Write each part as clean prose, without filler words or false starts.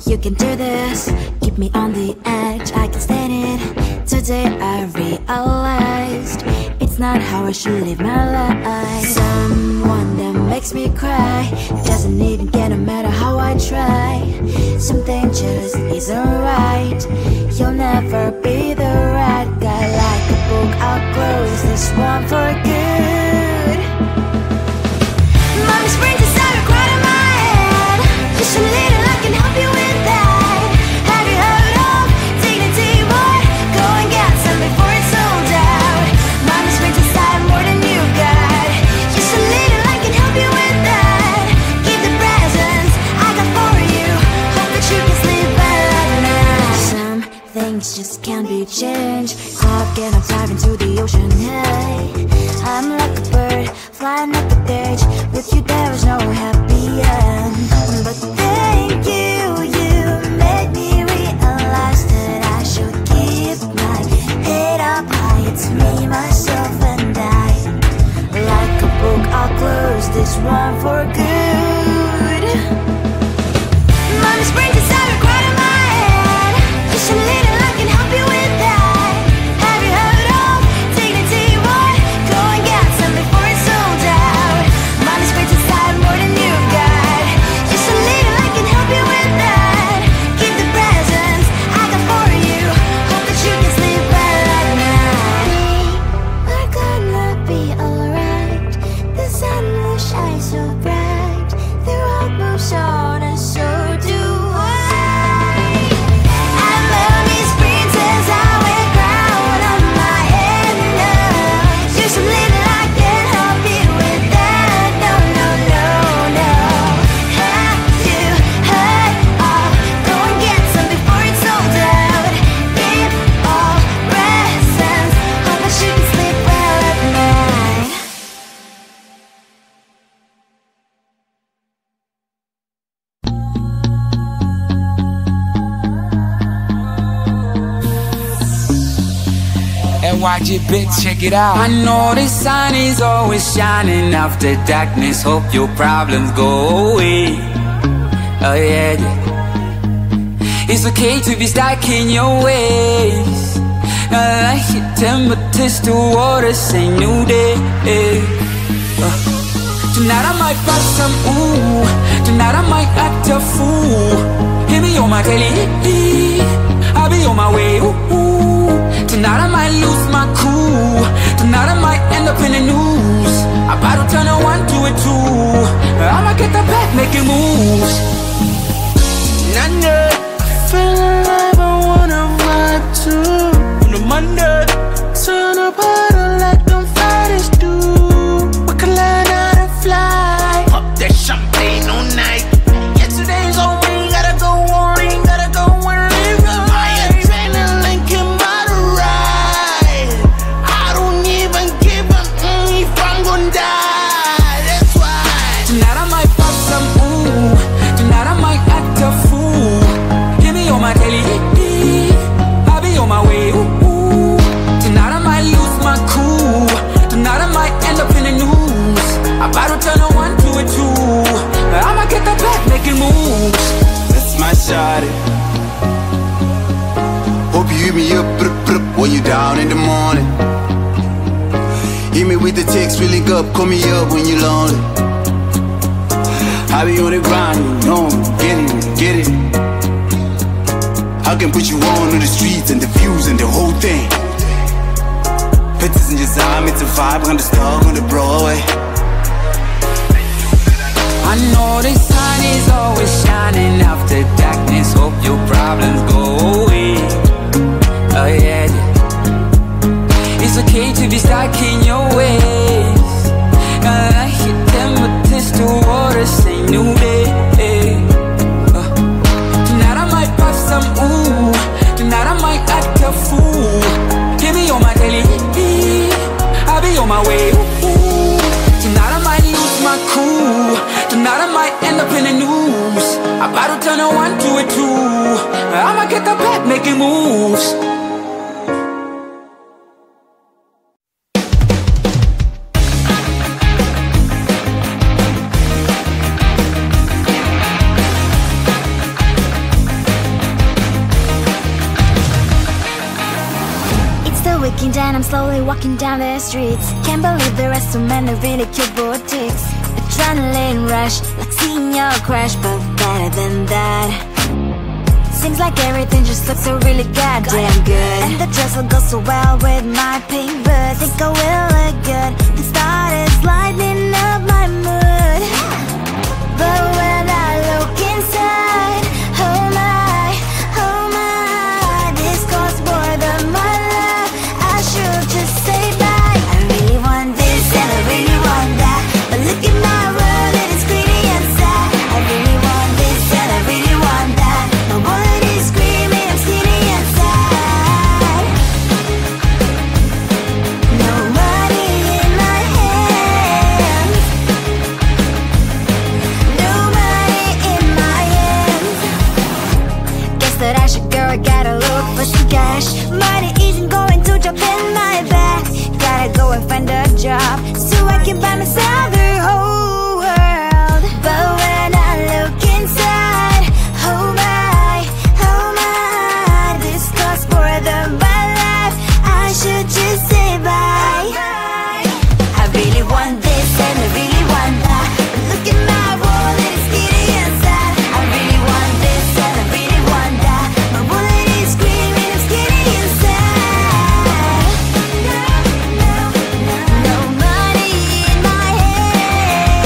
You can do this, keep me on the edge, I can stand it. Today I realized it's not how I should live my life. Someone that makes me cry doesn't even get, no matter how I try. Something just isn't right. You'll never be the right guy. Like a book, I'll close this one for good. Mommy's brain decided right in my head. Just a little, I can help you with that. Have you heard of dignity, boy? Go and get some before it's sold out. Mommy's brain decided more than you got. Just a little, I can help you with that. Keep the presents I got for you. Hope that you can sleep well at night. Some things just can't be changed. Clock and I'm diving into the ocean. Hey, I'm like a bird flying up the edge. With you there is no happy end. But thank you, you made me realize that I should keep my head up high. It's me, myself and I. Like a book, I'll close this one for good. Mommy's brain decided right in my head. Just a little, I can help you with that. Have you heard of dignity, boy? Go and get some before it's sold out. Mommy's brain decided more than you got. Just a little, I can help you with that. Keep the presents I got for you. Hope that you can sleep well at night. We're gonna be alright. The sun will shine so bright. The road moves on and so do I. And mommy's brain says I wear crown on my head now. Just a little, I can help you with that. No, no, no, no. Have you heard of? Go and get some before it's sold out. Keep all presents. Hope that you can sleep well at night. And watch it, bitch, check it out. I know the sun is always shining after darkness. Hope your problems go away. Oh yeah, yeah. It's okay to be stuck in your ways. I like your temperatures, the water, say new day. Tonight I might pass some ooh. Tonight I might act a fool. Hit me on my telly, I'll be on my way, ooh. Tonight I might lose my cool. Tonight I might end up in the news. I'm about to turn a 1 to a 2. I'ma get the back making moves. None. I feel alive, I wanna vibe too. On the Monday, turn up harder like them fighters do. We can learn how to fly. Pop that champagne all night. Yesterday's on me, gotta go on, gotta go and live my adrenaline came by the ride. I don't even give a if I'm gonna die. That's why tonight I might pop some ooh. Tonight I might act a fool. Hit me on my telly, I'll be on my way, ooh. Tonight I might lose my cool. Tonight I might end up in the news. I'm about to turn a 1 to a 2. I'ma get the back making moves. That's my shawty. Hope you hit me up, when you down in the morning. Hit me with the text, we link up, call me up when you lonely. I be on the grind, you know, get it. I can put you on the streets and the views and the whole thing. Pictures in your time, it's a vibe, on the star on the Broadway. I know the sun is always shining after darkness. Hope your problems go away. Oh yeah, yeah. It's okay to be stuck in your ways. I like your temperatures, the water, say new day. Tonight I might too. I'ma get the back making moves. And I'm slowly walking down the streets. Can't believe there are so many really cute boutiques. Adrenaline rush, like seeing your crush, but better than that. Seems like everything just looks so really goddamn good. And the dress will go so well with my pink boots. Think I will look good. The start is lighting up my mood. But when I look inside, oh my, this costs more than my love. I should just say bye. I really want this and I really want that, but look at my world, it is pretty and sad. I really want this and I really want that. My wallet is screaming, I'm skinny and sad. No money in my hands, no money in my hands. Guess that I should go, I gotta look for some cash. Money isn't going to drop in my bag. Gotta go and find a job so I can buy myself the whole world. But when I look inside, oh my, this costs more than my life. I should just say bye. I really want this and I really want that, but look at my wallet, it's skinny and sad. I really want this and I really want that. My wallet is screaming, I'm skinny and sad. No money in my hands.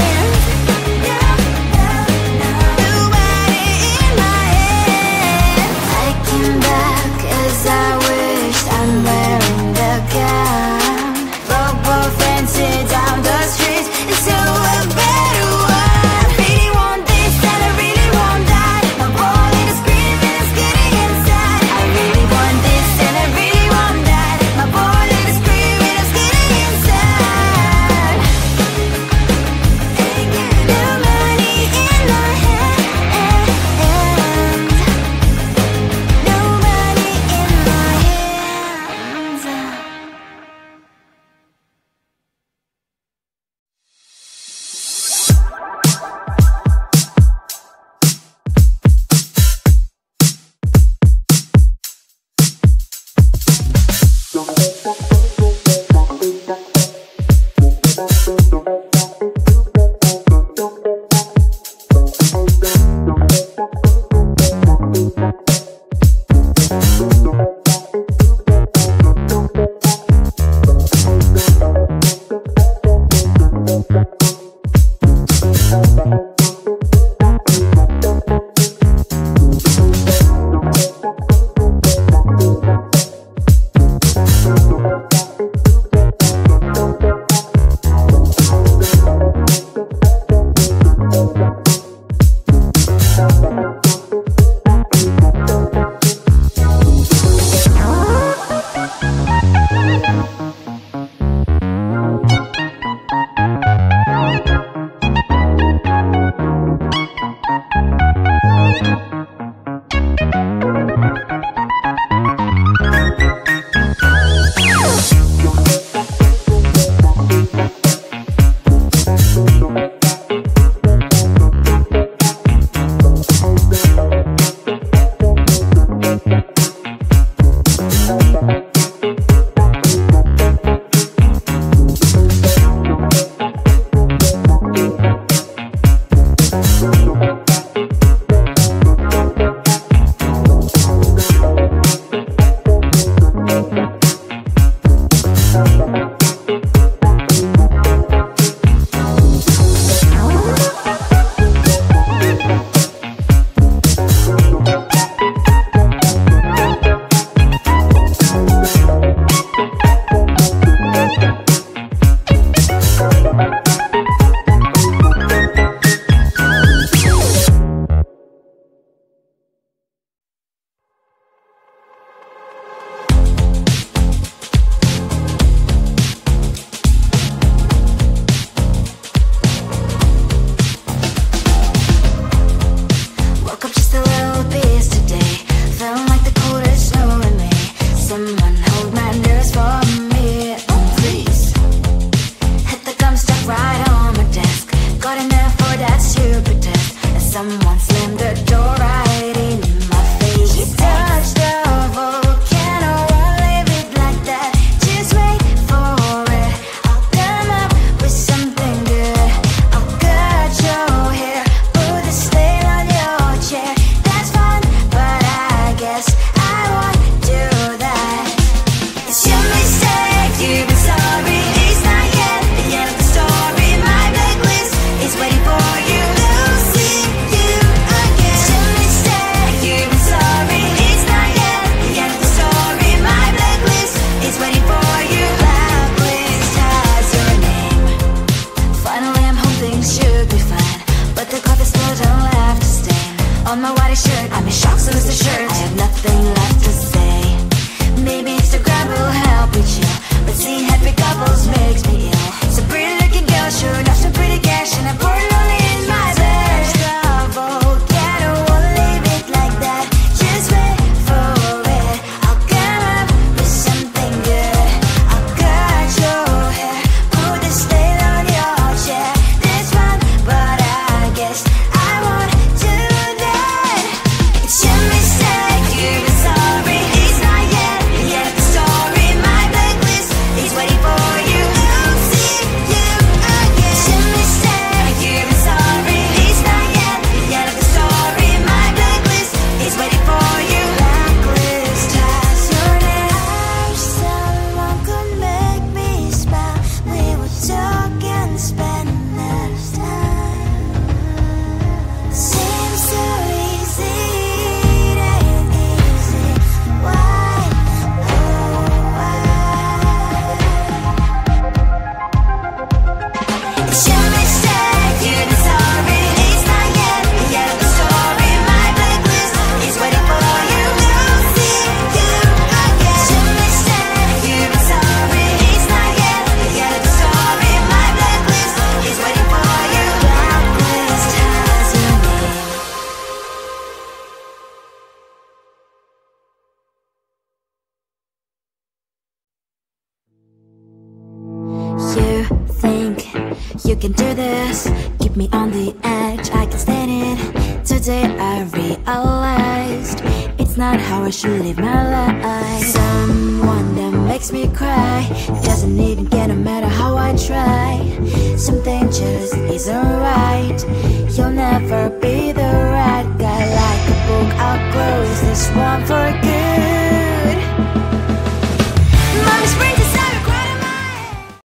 can do this. Keep me on the edge, I can stand it. Today I realized it's not how I should live my life. Someone that makes me cry doesn't even get no matter how I try.